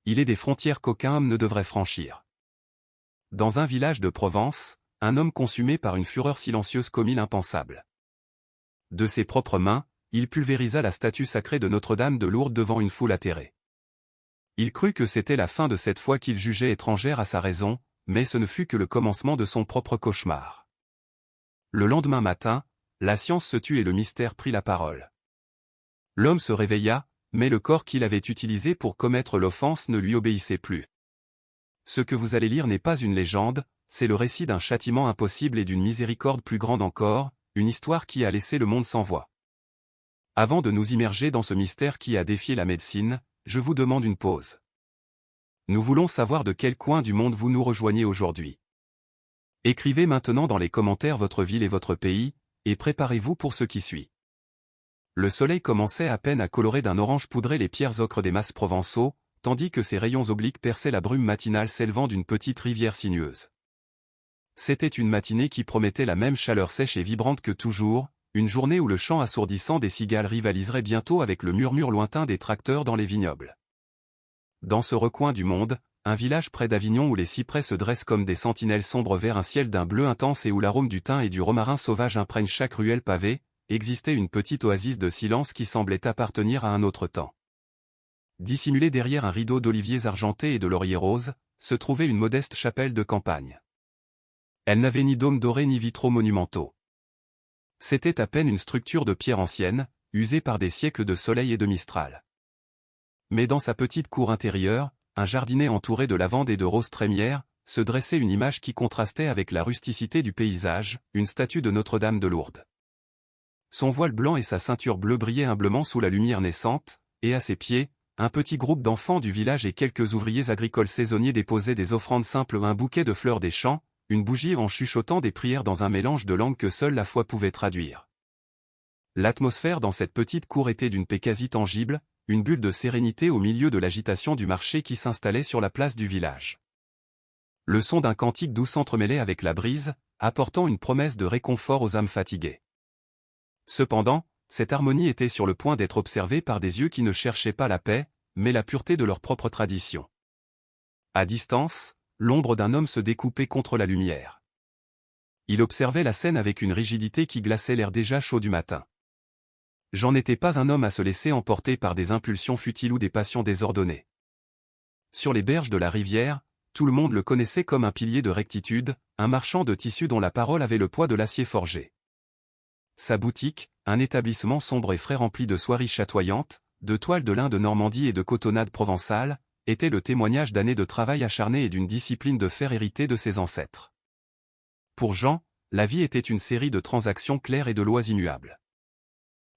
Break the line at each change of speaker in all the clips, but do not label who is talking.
il est des frontières qu'aucun homme ne devrait franchir. Dans un village de Provence, un homme consumé par une fureur silencieuse commit l'impensable. De ses propres mains, il pulvérisa la statue sacrée de Notre-Dame de Lourdes devant une foule atterrée. Il crut que c'était la fin de cette foi qu'il jugeait étrangère à sa raison, mais ce ne fut que le commencement de son propre cauchemar. Le lendemain matin, la science se tut et le mystère prit la parole. L'homme se réveilla, mais le corps qu'il avait utilisé pour commettre l'offense ne lui obéissait plus. Ce que vous allez lire n'est pas une légende, c'est le récit d'un châtiment impossible et d'une miséricorde plus grande encore, une histoire qui a laissé le monde sans voix. Avant de nous immerger dans ce mystère qui a défié la médecine, je vous demande une pause. Nous voulons savoir de quel coin du monde vous nous rejoignez aujourd'hui. Écrivez maintenant dans les commentaires votre ville et votre pays, et préparez-vous pour ce qui suit. Le soleil commençait à peine à colorer d'un orange poudré les pierres ocres des masses provençaux, tandis que ses rayons obliques perçaient la brume matinale s'élevant d'une petite rivière sinueuse. C'était une matinée qui promettait la même chaleur sèche et vibrante que toujours, une journée où le chant assourdissant des cigales rivaliserait bientôt avec le murmure lointain des tracteurs dans les vignobles. Dans ce recoin du monde, un village près d'Avignon où les cyprès se dressent comme des sentinelles sombres vers un ciel d'un bleu intense et où l'arôme du thym et du romarin sauvage imprègne chaque ruelle pavée, existait une petite oasis de silence qui semblait appartenir à un autre temps. Dissimulée derrière un rideau d'oliviers argentés et de lauriers roses, se trouvait une modeste chapelle de campagne. Elle n'avait ni dôme doré ni vitraux monumentaux. C'était à peine une structure de pierre ancienne, usée par des siècles de soleil et de mistral. Mais dans sa petite cour intérieure, un jardinet entouré de lavandes et de roses trémières, se dressait une image qui contrastait avec la rusticité du paysage, une statue de Notre-Dame de Lourdes. Son voile blanc et sa ceinture bleue brillaient humblement sous la lumière naissante, et à ses pieds, un petit groupe d'enfants du village et quelques ouvriers agricoles saisonniers déposaient des offrandes simples, un bouquet de fleurs des champs, une bougie en chuchotant des prières dans un mélange de langues que seule la foi pouvait traduire. L'atmosphère dans cette petite cour était d'une paix quasi tangible, une bulle de sérénité au milieu de l'agitation du marché qui s'installait sur la place du village. Le son d'un cantique doux s'entremêlait avec la brise, apportant une promesse de réconfort aux âmes fatiguées. Cependant, cette harmonie était sur le point d'être observée par des yeux qui ne cherchaient pas la paix, mais la pureté de leur propre tradition. À distance, l'ombre d'un homme se découpait contre la lumière. Il observait la scène avec une rigidité qui glaçait l'air déjà chaud du matin. J'en étais pas un homme à se laisser emporter par des impulsions futiles ou des passions désordonnées. Sur les berges de la rivière, tout le monde le connaissait comme un pilier de rectitude, un marchand de tissus dont la parole avait le poids de l'acier forgé. Sa boutique, un établissement sombre et frais rempli de soieries chatoyantes, de toiles de lin de Normandie et de cotonnades provençales, était le témoignage d'années de travail acharné et d'une discipline de fer héritée de ses ancêtres. Pour Jean, la vie était une série de transactions claires et de lois immuables.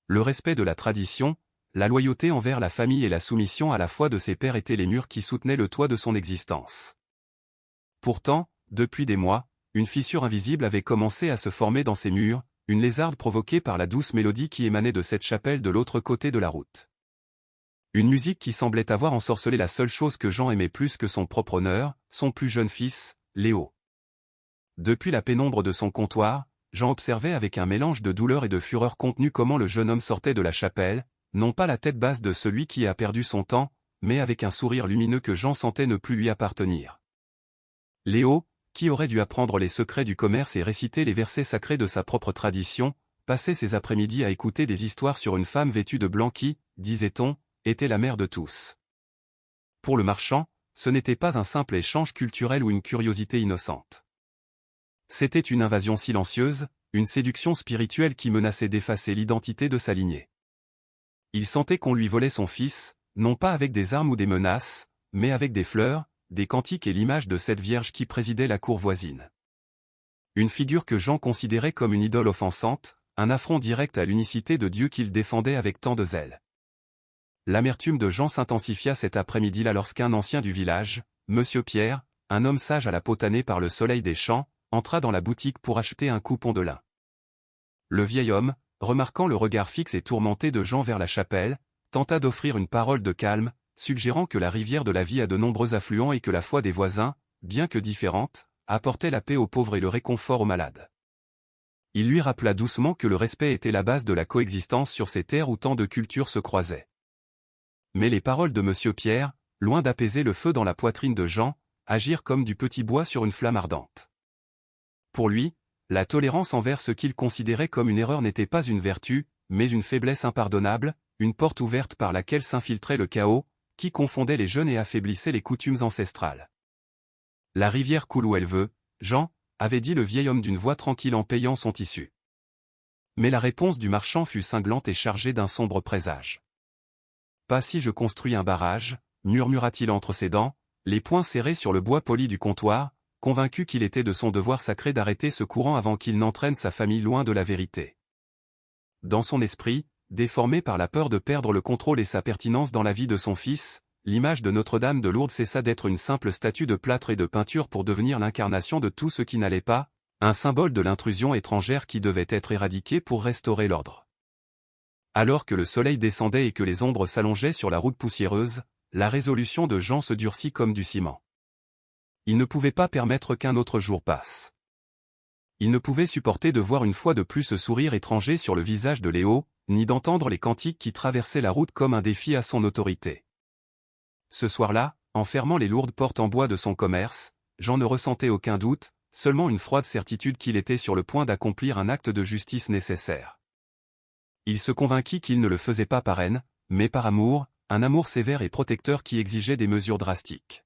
Le respect de la tradition, la loyauté envers la famille et la soumission à la foi de ses pères étaient les murs qui soutenaient le toit de son existence. Pourtant, depuis des mois, une fissure invisible avait commencé à se former dans ces murs, une lézarde provoquée par la douce mélodie qui émanait de cette chapelle de l'autre côté de la route. Une musique qui semblait avoir ensorcelé la seule chose que Jean aimait plus que son propre honneur, son plus jeune fils, Léo. Depuis la pénombre de son comptoir, Jean observait avec un mélange de douleur et de fureur contenue comment le jeune homme sortait de la chapelle, non pas la tête basse de celui qui a perdu son temps, mais avec un sourire lumineux que Jean sentait ne plus lui appartenir. Léo, qui aurait dû apprendre les secrets du commerce et réciter les versets sacrés de sa propre tradition, passait ses après-midi à écouter des histoires sur une femme vêtue de blanc qui, disait-on, était la mère de tous. Pour le marchand, ce n'était pas un simple échange culturel ou une curiosité innocente. C'était une invasion silencieuse, une séduction spirituelle qui menaçait d'effacer l'identité de sa lignée. Il sentait qu'on lui volait son fils, non pas avec des armes ou des menaces, mais avec des fleurs, des cantiques et l'image de cette vierge qui présidait la cour voisine. Une figure que Jean considérait comme une idole offensante, un affront direct à l'unicité de Dieu qu'il défendait avec tant de zèle. L'amertume de Jean s'intensifia cet après-midi-là lorsqu'un ancien du village, Monsieur Pierre, un homme sage à la peau tannée par le soleil des champs, entra dans la boutique pour acheter un coupon de lin. Le vieil homme, remarquant le regard fixe et tourmenté de Jean vers la chapelle, tenta d'offrir une parole de calme, suggérant que la rivière de la vie a de nombreux affluents et que la foi des voisins, bien que différente, apportait la paix aux pauvres et le réconfort aux malades. Il lui rappela doucement que le respect était la base de la coexistence sur ces terres où tant de cultures se croisaient. Mais les paroles de Monsieur Pierre, loin d'apaiser le feu dans la poitrine de Jean, agirent comme du petit bois sur une flamme ardente. Pour lui, la tolérance envers ce qu'il considérait comme une erreur n'était pas une vertu, mais une faiblesse impardonnable, une porte ouverte par laquelle s'infiltrait le chaos, qui confondait les jeunes et affaiblissait les coutumes ancestrales. La rivière coule où elle veut, Jean, avait dit le vieil homme d'une voix tranquille en payant son tissu. Mais la réponse du marchand fut cinglante et chargée d'un sombre présage. Pas si je construis un barrage, murmura-t-il entre ses dents, les poings serrés sur le bois poli du comptoir, convaincu qu'il était de son devoir sacré d'arrêter ce courant avant qu'il n'entraîne sa famille loin de la vérité. Dans son esprit, déformé par la peur de perdre le contrôle et sa pertinence dans la vie de son fils, l'image de Notre-Dame de Lourdes cessa d'être une simple statue de plâtre et de peinture pour devenir l'incarnation de tout ce qui n'allait pas, un symbole de l'intrusion étrangère qui devait être éradiquée pour restaurer l'ordre. Alors que le soleil descendait et que les ombres s'allongeaient sur la route poussiéreuse, la résolution de Jean se durcit comme du ciment. Il ne pouvait pas permettre qu'un autre jour passe. Il ne pouvait supporter de voir une fois de plus ce sourire étranger sur le visage de Léo, ni d'entendre les cantiques qui traversaient la route comme un défi à son autorité. Ce soir-là, en fermant les lourdes portes en bois de son commerce, Jean ne ressentait aucun doute, seulement une froide certitude qu'il était sur le point d'accomplir un acte de justice nécessaire. Il se convainquit qu'il ne le faisait pas par haine, mais par amour, un amour sévère et protecteur qui exigeait des mesures drastiques.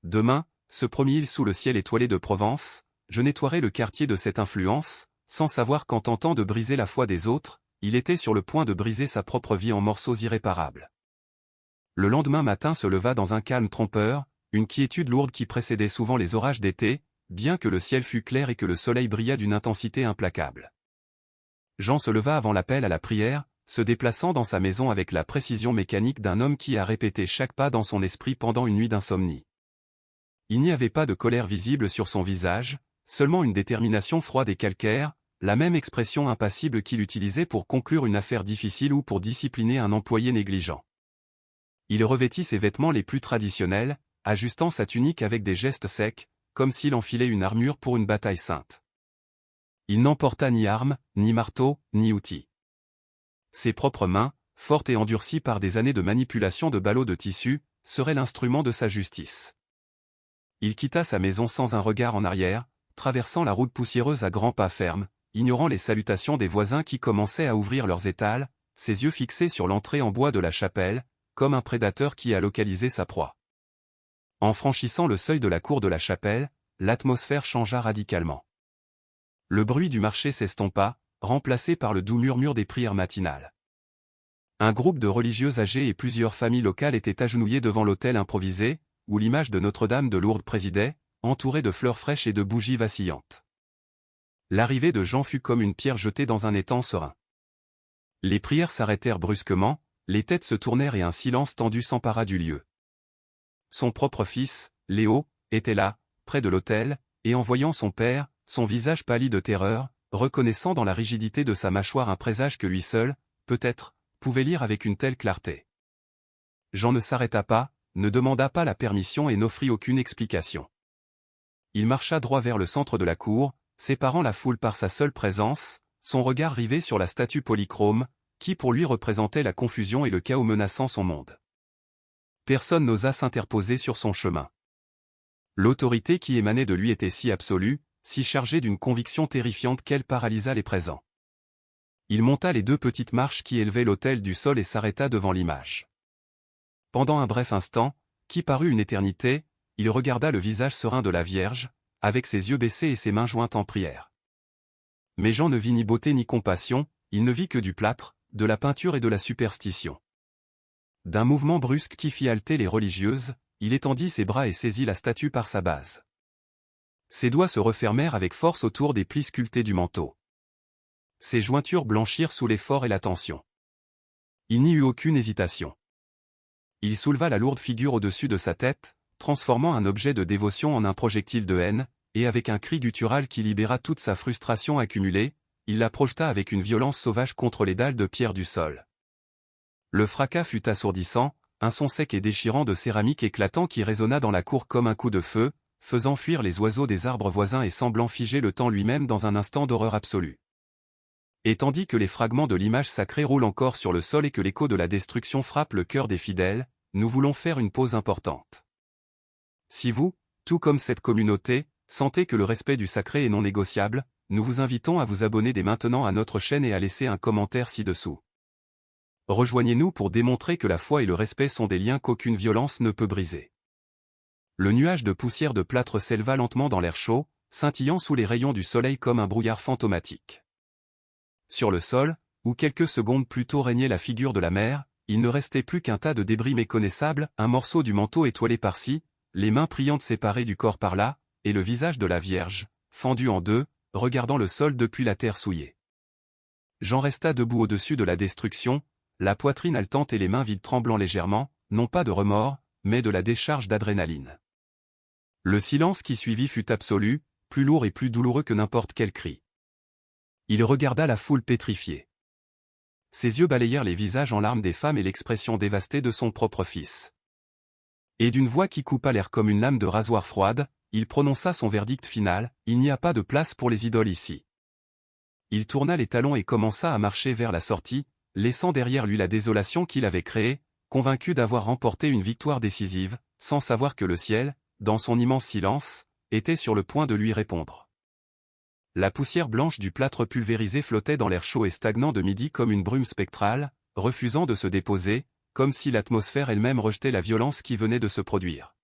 Demain, se promit-il sous le ciel étoilé de Provence, je nettoierai le quartier de cette influence, sans savoir qu'en tentant de briser la foi des autres, il était sur le point de briser sa propre vie en morceaux irréparables. Le lendemain matin se leva dans un calme trompeur, une quiétude lourde qui précédait souvent les orages d'été, bien que le ciel fût clair et que le soleil brillât d'une intensité implacable. Jean se leva avant l'appel à la prière, se déplaçant dans sa maison avec la précision mécanique d'un homme qui a répété chaque pas dans son esprit pendant une nuit d'insomnie. Il n'y avait pas de colère visible sur son visage, seulement une détermination froide et calcaire, la même expression impassible qu'il utilisait pour conclure une affaire difficile ou pour discipliner un employé négligent. Il revêtit ses vêtements les plus traditionnels, ajustant sa tunique avec des gestes secs, comme s'il enfilait une armure pour une bataille sainte. Il n'emporta ni armes, ni marteau, ni outils. Ses propres mains, fortes et endurcies par des années de manipulation de ballots de tissu, seraient l'instrument de sa justice. Il quitta sa maison sans un regard en arrière, traversant la route poussiéreuse à grands pas fermes, ignorant les salutations des voisins qui commençaient à ouvrir leurs étals, ses yeux fixés sur l'entrée en bois de la chapelle, comme un prédateur qui a localisé sa proie. En franchissant le seuil de la cour de la chapelle, l'atmosphère changea radicalement. Le bruit du marché s'estompa, remplacé par le doux murmure des prières matinales. Un groupe de religieux âgés et plusieurs familles locales étaient agenouillés devant l'autel improvisé, où l'image de Notre-Dame de Lourdes présidait, entourée de fleurs fraîches et de bougies vacillantes. L'arrivée de Jean fut comme une pierre jetée dans un étang serein. Les prières s'arrêtèrent brusquement, les têtes se tournèrent et un silence tendu s'empara du lieu. Son propre fils, Léo, était là, près de l'autel, et en voyant son père, son visage pâli de terreur, reconnaissant dans la rigidité de sa mâchoire un présage que lui seul, peut-être, pouvait lire avec une telle clarté. Jean ne s'arrêta pas, ne demanda pas la permission et n'offrit aucune explication. Il marcha droit vers le centre de la cour, séparant la foule par sa seule présence, son regard rivé sur la statue polychrome, qui pour lui représentait la confusion et le chaos menaçant son monde. Personne n'osa s'interposer sur son chemin. L'autorité qui émanait de lui était si absolue, si chargée d'une conviction terrifiante qu'elle paralysa les présents. Il monta les 2 petites marches qui élevaient l'autel du sol et s'arrêta devant l'image. Pendant un bref instant, qui parut une éternité, il regarda le visage serein de la Vierge, avec ses yeux baissés et ses mains jointes en prière. Mais Jean ne vit ni beauté ni compassion, il ne vit que du plâtre, de la peinture et de la superstition. D'un mouvement brusque qui fit halter les religieuses, il étendit ses bras et saisit la statue par sa base. Ses doigts se refermèrent avec force autour des plis sculptés du manteau. Ses jointures blanchirent sous l'effort et la tension. Il n'y eut aucune hésitation. Il souleva la lourde figure au-dessus de sa tête, transformant un objet de dévotion en un projectile de haine, et avec un cri guttural qui libéra toute sa frustration accumulée, il la projeta avec une violence sauvage contre les dalles de pierre du sol. Le fracas fut assourdissant, un son sec et déchirant de céramique éclatant qui résonna dans la cour comme un coup de feu, faisant fuir les oiseaux des arbres voisins et semblant figer le temps lui-même dans un instant d'horreur absolue. Et tandis que les fragments de l'image sacrée roulent encore sur le sol et que l'écho de la destruction frappe le cœur des fidèles, nous voulons faire une pause importante. Si vous, tout comme cette communauté, sentez que le respect du sacré est non négociable, nous vous invitons à vous abonner dès maintenant à notre chaîne et à laisser un commentaire ci-dessous. Rejoignez-nous pour démontrer que la foi et le respect sont des liens qu'aucune violence ne peut briser. Le nuage de poussière de plâtre s'éleva lentement dans l'air chaud, scintillant sous les rayons du soleil comme un brouillard fantomatique. Sur le sol, où quelques secondes plus tôt régnait la figure de la mer, il ne restait plus qu'un tas de débris méconnaissables, un morceau du manteau étoilé par-ci, les mains priantes séparées du corps par-là, et le visage de la Vierge, fendu en deux, regardant le sol depuis la terre souillée. Jean resta debout au-dessus de la destruction, la poitrine haletante et les mains vides tremblant légèrement, non pas de remords, mais de la décharge d'adrénaline. Le silence qui suivit fut absolu, plus lourd et plus douloureux que n'importe quel cri. Il regarda la foule pétrifiée. Ses yeux balayèrent les visages en larmes des femmes et l'expression dévastée de son propre fils. Et d'une voix qui coupa l'air comme une lame de rasoir froide, il prononça son verdict final, il n'y a pas de place pour les idoles ici. Il tourna les talons et commença à marcher vers la sortie, laissant derrière lui la désolation qu'il avait créée, convaincu d'avoir remporté une victoire décisive, sans savoir que le ciel, dans son immense silence, était sur le point de lui répondre. La poussière blanche du plâtre pulvérisé flottait dans l'air chaud et stagnant de midi comme une brume spectrale, refusant de se déposer, comme si l'atmosphère elle-même rejetait la violence qui venait de se produire.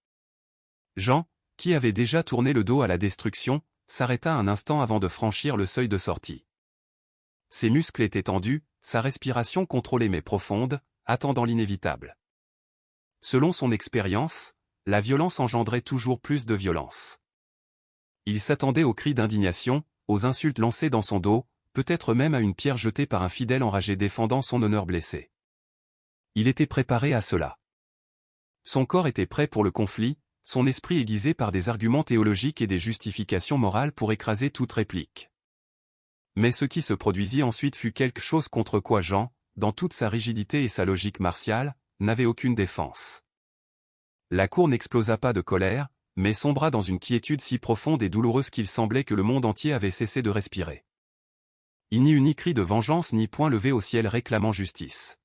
Jean, qui avait déjà tourné le dos à la destruction, s'arrêta un instant avant de franchir le seuil de sortie. Ses muscles étaient tendus, sa respiration contrôlée mais profonde, attendant l'inévitable. Selon son expérience, la violence engendrait toujours plus de violence. Il s'attendait aux cris d'indignation, aux insultes lancées dans son dos, peut-être même à une pierre jetée par un fidèle enragé défendant son honneur blessé. Il était préparé à cela. Son corps était prêt pour le conflit, son esprit aiguisé par des arguments théologiques et des justifications morales pour écraser toute réplique. Mais ce qui se produisit ensuite fut quelque chose contre quoi Jean, dans toute sa rigidité et sa logique martiale, n'avait aucune défense. La cour n'explosa pas de colère, mais sombra dans une quiétude si profonde et douloureuse qu'il semblait que le monde entier avait cessé de respirer. Il n'y eut ni cri de vengeance ni poing levé au ciel réclamant justice.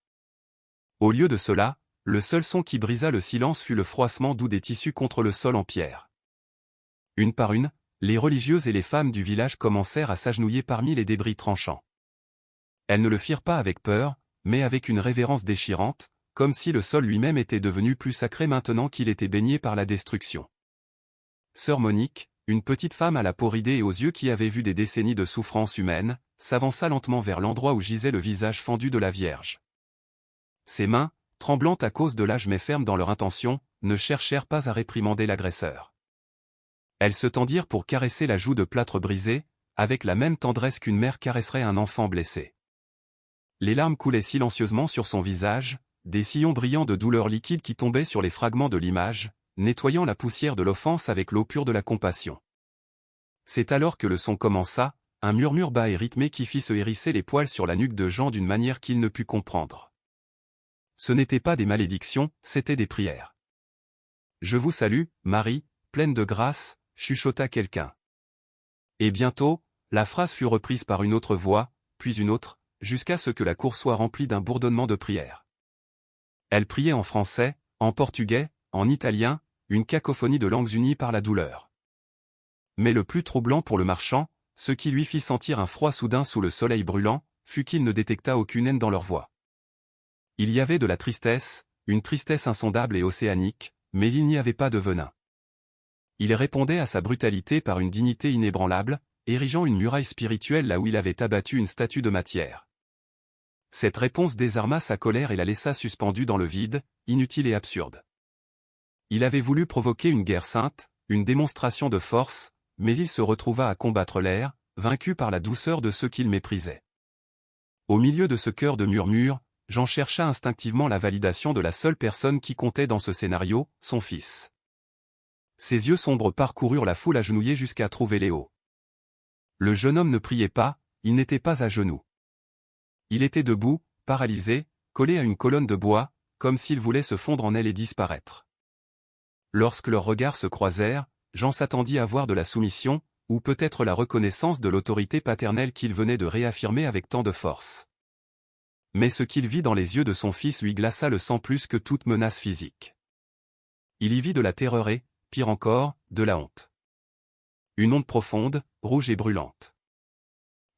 Au lieu de cela, le seul son qui brisa le silence fut le froissement doux des tissus contre le sol en pierre. Une par une, les religieuses et les femmes du village commencèrent à s'agenouiller parmi les débris tranchants. Elles ne le firent pas avec peur, mais avec une révérence déchirante, comme si le sol lui-même était devenu plus sacré maintenant qu'il était baigné par la destruction. Sœur Monique, une petite femme à la peau ridée et aux yeux qui avait vu des décennies de souffrance humaine, s'avança lentement vers l'endroit où gisait le visage fendu de la Vierge. Ses mains, tremblantes à cause de l'âge mais fermes dans leur intention, ne cherchèrent pas à réprimander l'agresseur. Elles se tendirent pour caresser la joue de plâtre brisée, avec la même tendresse qu'une mère caresserait un enfant blessé. Les larmes coulaient silencieusement sur son visage, des sillons brillants de douleur liquide qui tombaient sur les fragments de l'image, nettoyant la poussière de l'offense avec l'eau pure de la compassion. C'est alors que le son commença, un murmure bas et rythmé qui fit se hérisser les poils sur la nuque de Jean d'une manière qu'il ne put comprendre. Ce n'étaient pas des malédictions, c'étaient des prières. « Je vous salue, Marie, pleine de grâce », chuchota quelqu'un. Et bientôt, la phrase fut reprise par une autre voix, puis une autre, jusqu'à ce que la cour soit remplie d'un bourdonnement de prières. Elle priait en français, en portugais, en italien, une cacophonie de langues unies par la douleur. Mais le plus troublant pour le marchand, ce qui lui fit sentir un froid soudain sous le soleil brûlant, fut qu'il ne détecta aucune haine dans leur voix. Il y avait de la tristesse, une tristesse insondable et océanique, mais il n'y avait pas de venin. Il répondait à sa brutalité par une dignité inébranlable, érigeant une muraille spirituelle là où il avait abattu une statue de matière. Cette réponse désarma sa colère et la laissa suspendue dans le vide, inutile et absurde. Il avait voulu provoquer une guerre sainte, une démonstration de force, mais il se retrouva à combattre l'air, vaincu par la douceur de ceux qu'il méprisait. Au milieu de ce chœur de murmures, Jean chercha instinctivement la validation de la seule personne qui comptait dans ce scénario, son fils. Ses yeux sombres parcoururent la foule agenouillée jusqu'à trouver Léo. Le jeune homme ne priait pas, il n'était pas à genoux. Il était debout, paralysé, collé à une colonne de bois, comme s'il voulait se fondre en elle et disparaître. Lorsque leurs regards se croisèrent, Jean s'attendit à voir de la soumission, ou peut-être la reconnaissance de l'autorité paternelle qu'il venait de réaffirmer avec tant de force. Mais ce qu'il vit dans les yeux de son fils lui glaça le sang plus que toute menace physique. Il y vit de la terreur et, pire encore, de la honte. Une honte profonde, rouge et brûlante.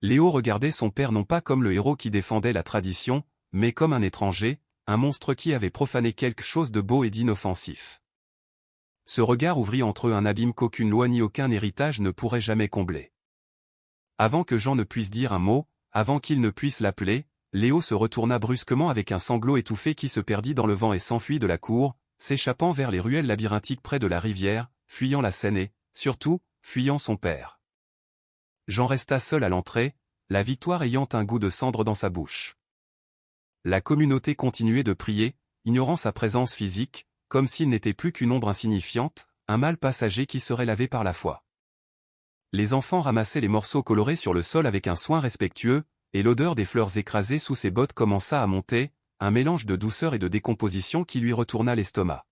Léo regardait son père non pas comme le héros qui défendait la tradition, mais comme un étranger, un monstre qui avait profané quelque chose de beau et d'inoffensif. Ce regard ouvrit entre eux un abîme qu'aucune loi ni aucun héritage ne pourrait jamais combler. Avant que Jean ne puisse dire un mot, avant qu'il ne puisse l'appeler, Léo se retourna brusquement avec un sanglot étouffé qui se perdit dans le vent et s'enfuit de la cour, s'échappant vers les ruelles labyrinthiques près de la rivière, fuyant la Seine et, surtout, fuyant son père. Jean resta seul à l'entrée, la victoire ayant un goût de cendre dans sa bouche. La communauté continuait de prier, ignorant sa présence physique, comme s'il n'était plus qu'une ombre insignifiante, un mal passager qui serait lavé par la foi. Les enfants ramassaient les morceaux colorés sur le sol avec un soin respectueux, et l'odeur des fleurs écrasées sous ses bottes commença à monter, un mélange de douceur et de décomposition qui lui retourna l'estomac.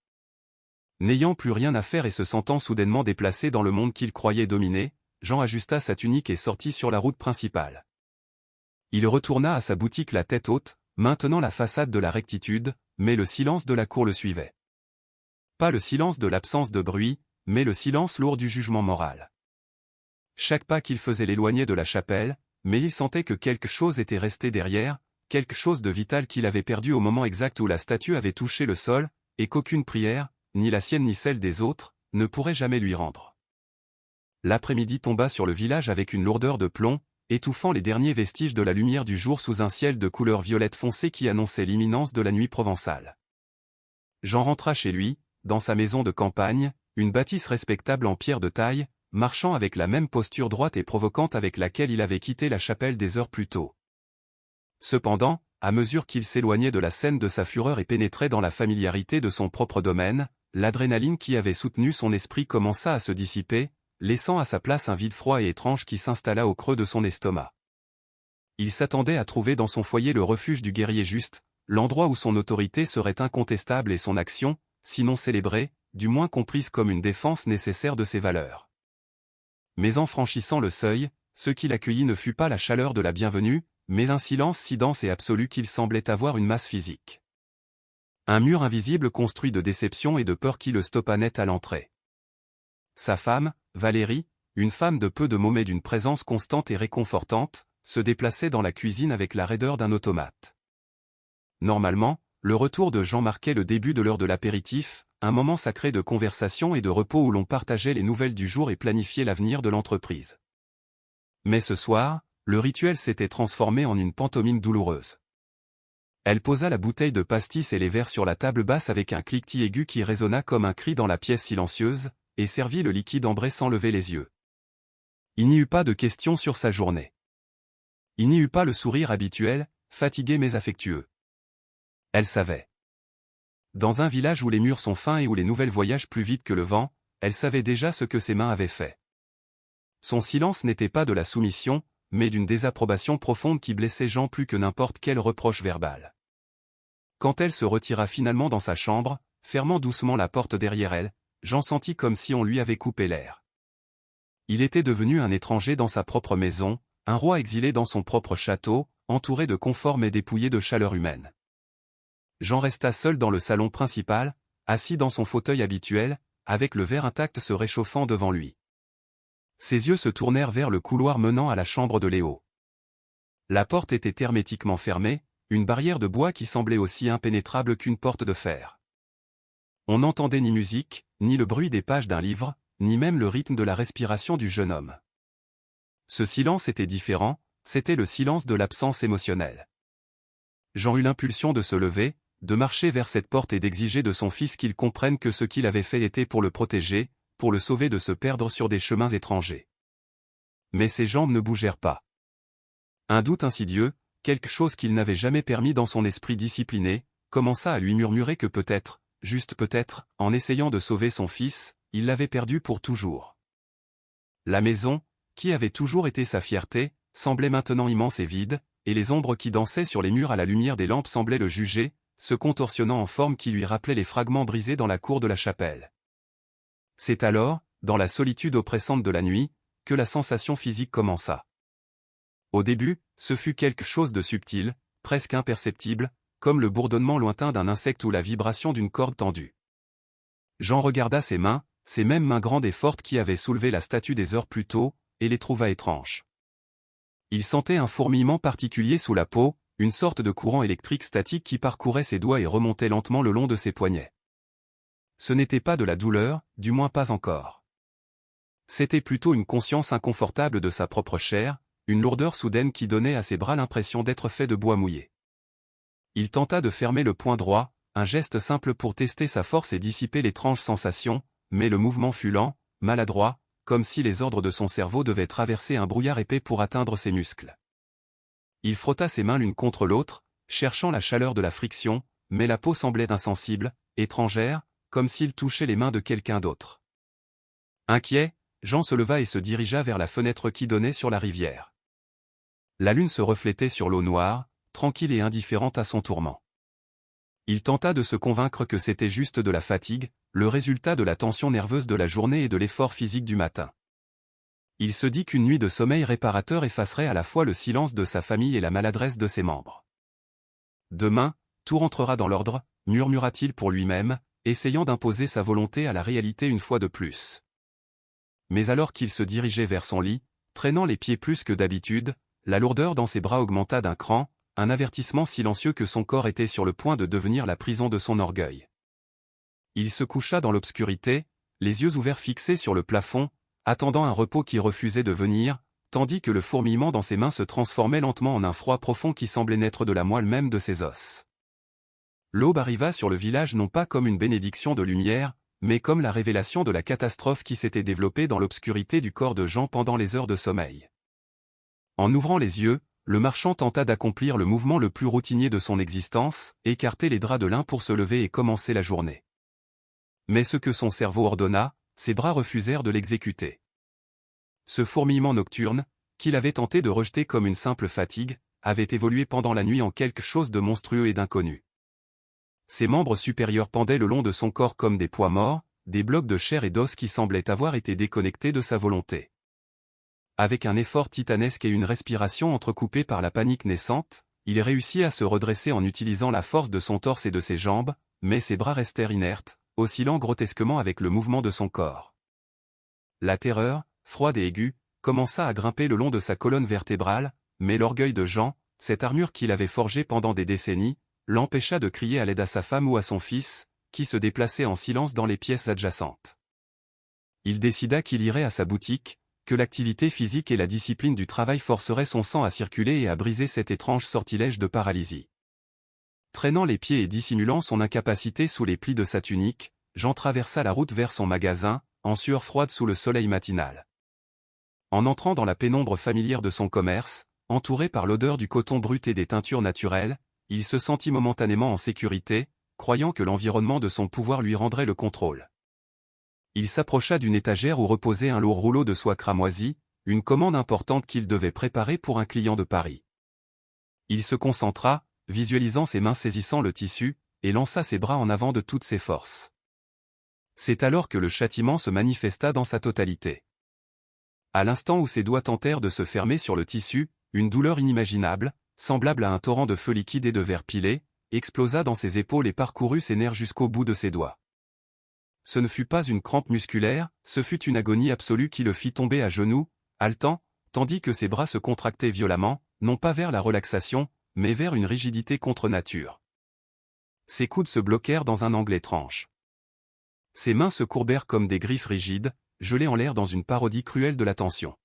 N'ayant plus rien à faire et se sentant soudainement déplacé dans le monde qu'il croyait dominer, Jean ajusta sa tunique et sortit sur la route principale. Il retourna à sa boutique la tête haute, maintenant la façade de la rectitude, mais le silence de la cour le suivait. Pas le silence de l'absence de bruit, mais le silence lourd du jugement moral. Chaque pas qu'il faisait l'éloignait de la chapelle, mais il sentait que quelque chose était resté derrière, quelque chose de vital qu'il avait perdu au moment exact où la statue avait touché le sol, et qu'aucune prière, ni la sienne ni celle des autres, ne pourrait jamais lui rendre. L'après-midi tomba sur le village avec une lourdeur de plomb, étouffant les derniers vestiges de la lumière du jour sous un ciel de couleur violette foncé qui annonçait l'imminence de la nuit provençale. Jean rentra chez lui, dans sa maison de campagne, une bâtisse respectable en pierre de taille, marchant avec la même posture droite et provocante avec laquelle il avait quitté la chapelle des heures plus tôt. Cependant, à mesure qu'il s'éloignait de la scène de sa fureur et pénétrait dans la familiarité de son propre domaine, l'adrénaline qui avait soutenu son esprit commença à se dissiper, laissant à sa place un vide froid et étrange qui s'installa au creux de son estomac. Il s'attendait à trouver dans son foyer le refuge du guerrier juste, l'endroit où son autorité serait incontestable et son action, sinon célébrée, du moins comprise comme une défense nécessaire de ses valeurs. Mais en franchissant le seuil, ce qui l'accueillit ne fut pas la chaleur de la bienvenue, mais un silence si dense et absolu qu'il semblait avoir une masse physique. Un mur invisible construit de déception et de peur qui le stoppa net à l'entrée. Sa femme, Valérie, une femme de peu de mots mais d'une présence constante et réconfortante, se déplaçait dans la cuisine avec la raideur d'un automate. Normalement, le retour de Jean marquait le début de l'heure de l'apéritif, un moment sacré de conversation et de repos où l'on partageait les nouvelles du jour et planifiait l'avenir de l'entreprise. Mais ce soir, le rituel s'était transformé en une pantomime douloureuse. Elle posa la bouteille de pastis et les verres sur la table basse avec un cliquetis aigu qui résonna comme un cri dans la pièce silencieuse, et servit le liquide ambré sans lever les yeux. Il n'y eut pas de questions sur sa journée. Il n'y eut pas le sourire habituel, fatigué mais affectueux. Elle savait. Dans un village où les murs sont fins et où les nouvelles voyagent plus vite que le vent, elle savait déjà ce que ses mains avaient fait. Son silence n'était pas de la soumission, mais d'une désapprobation profonde qui blessait Jean plus que n'importe quel reproche verbal. Quand elle se retira finalement dans sa chambre, fermant doucement la porte derrière elle, Jean sentit comme si on lui avait coupé l'air. Il était devenu un étranger dans sa propre maison, un roi exilé dans son propre château, entouré de confort mais dépouillé de chaleur humaine. Jean resta seul dans le salon principal, assis dans son fauteuil habituel, avec le verre intact se réchauffant devant lui. Ses yeux se tournèrent vers le couloir menant à la chambre de Léo. La porte était hermétiquement fermée, une barrière de bois qui semblait aussi impénétrable qu'une porte de fer. On n'entendait ni musique, ni le bruit des pages d'un livre, ni même le rythme de la respiration du jeune homme. Ce silence était différent, c'était le silence de l'absence émotionnelle. Jean eut l'impulsion de se lever, de marcher vers cette porte et d'exiger de son fils qu'il comprenne que ce qu'il avait fait était pour le protéger, pour le sauver de se perdre sur des chemins étrangers. Mais ses jambes ne bougèrent pas. Un doute insidieux, quelque chose qu'il n'avait jamais permis dans son esprit discipliné, commença à lui murmurer que peut-être, juste peut-être, en essayant de sauver son fils, il l'avait perdu pour toujours. La maison, qui avait toujours été sa fierté, semblait maintenant immense et vide, et les ombres qui dansaient sur les murs à la lumière des lampes semblaient le juger, se contorsionnant en forme qui lui rappelait les fragments brisés dans la cour de la chapelle. C'est alors, dans la solitude oppressante de la nuit, que la sensation physique commença. Au début, ce fut quelque chose de subtil, presque imperceptible, comme le bourdonnement lointain d'un insecte ou la vibration d'une corde tendue. Jean regarda ses mains, ces mêmes mains grandes et fortes qui avaient soulevé la statue des heures plus tôt, et les trouva étranges. Il sentait un fourmillement particulier sous la peau, une sorte de courant électrique statique qui parcourait ses doigts et remontait lentement le long de ses poignets. Ce n'était pas de la douleur, du moins pas encore. C'était plutôt une conscience inconfortable de sa propre chair, une lourdeur soudaine qui donnait à ses bras l'impression d'être faits de bois mouillé. Il tenta de fermer le poing droit, un geste simple pour tester sa force et dissiper l'étrange sensation, mais le mouvement fut lent, maladroit, comme si les ordres de son cerveau devaient traverser un brouillard épais pour atteindre ses muscles. Il frotta ses mains l'une contre l'autre, cherchant la chaleur de la friction, mais la peau semblait insensible, étrangère, comme s'il touchait les mains de quelqu'un d'autre. Inquiet, Jean se leva et se dirigea vers la fenêtre qui donnait sur la rivière. La lune se reflétait sur l'eau noire, tranquille et indifférente à son tourment. Il tenta de se convaincre que c'était juste de la fatigue, le résultat de la tension nerveuse de la journée et de l'effort physique du matin. Il se dit qu'une nuit de sommeil réparateur effacerait à la fois le silence de sa famille et la maladresse de ses membres. Demain, tout rentrera dans l'ordre, murmura-t-il pour lui-même, essayant d'imposer sa volonté à la réalité une fois de plus. Mais alors qu'il se dirigeait vers son lit, traînant les pieds plus que d'habitude, la lourdeur dans ses bras augmenta d'un cran, un avertissement silencieux que son corps était sur le point de devenir la prison de son orgueil. Il se coucha dans l'obscurité, les yeux ouverts fixés sur le plafond, attendant un repos qui refusait de venir, tandis que le fourmillement dans ses mains se transformait lentement en un froid profond qui semblait naître de la moelle même de ses os. L'aube arriva sur le village non pas comme une bénédiction de lumière, mais comme la révélation de la catastrophe qui s'était développée dans l'obscurité du corps de Jean pendant les heures de sommeil. En ouvrant les yeux, le marchand tenta d'accomplir le mouvement le plus routinier de son existence, écarter les draps de lin pour se lever et commencer la journée. Mais ce que son cerveau ordonna, ses bras refusèrent de l'exécuter. Ce fourmillement nocturne, qu'il avait tenté de rejeter comme une simple fatigue, avait évolué pendant la nuit en quelque chose de monstrueux et d'inconnu. Ses membres supérieurs pendaient le long de son corps comme des poids morts, des blocs de chair et d'os qui semblaient avoir été déconnectés de sa volonté. Avec un effort titanesque et une respiration entrecoupée par la panique naissante, il réussit à se redresser en utilisant la force de son torse et de ses jambes, mais ses bras restèrent inertes, oscillant grotesquement avec le mouvement de son corps. La terreur, froide et aiguë, commença à grimper le long de sa colonne vertébrale, mais l'orgueil de Jean, cette armure qu'il avait forgée pendant des décennies, l'empêcha de crier à l'aide à sa femme ou à son fils, qui se déplaçaient en silence dans les pièces adjacentes. Il décida qu'il irait à sa boutique, que l'activité physique et la discipline du travail forceraient son sang à circuler et à briser cet étrange sortilège de paralysie. Traînant les pieds et dissimulant son incapacité sous les plis de sa tunique, Jean traversa la route vers son magasin, en sueur froide sous le soleil matinal. En entrant dans la pénombre familière de son commerce, entouré par l'odeur du coton brut et des teintures naturelles, il se sentit momentanément en sécurité, croyant que l'environnement de son pouvoir lui rendrait le contrôle. Il s'approcha d'une étagère où reposait un lourd rouleau de soie cramoisie, une commande importante qu'il devait préparer pour un client de Paris. Il se concentra, visualisant ses mains saisissant le tissu, et lança ses bras en avant de toutes ses forces. C'est alors que le châtiment se manifesta dans sa totalité. À l'instant où ses doigts tentèrent de se fermer sur le tissu, une douleur inimaginable, semblable à un torrent de feu liquide et de verre pilé, explosa dans ses épaules et parcourut ses nerfs jusqu'au bout de ses doigts. Ce ne fut pas une crampe musculaire, ce fut une agonie absolue qui le fit tomber à genoux, haletant, tandis que ses bras se contractaient violemment, non pas vers la relaxation, mais vers une rigidité contre nature. Ses coudes se bloquèrent dans un angle étrange. Ses mains se courbèrent comme des griffes rigides, gelées en l'air dans une parodie cruelle de la tension.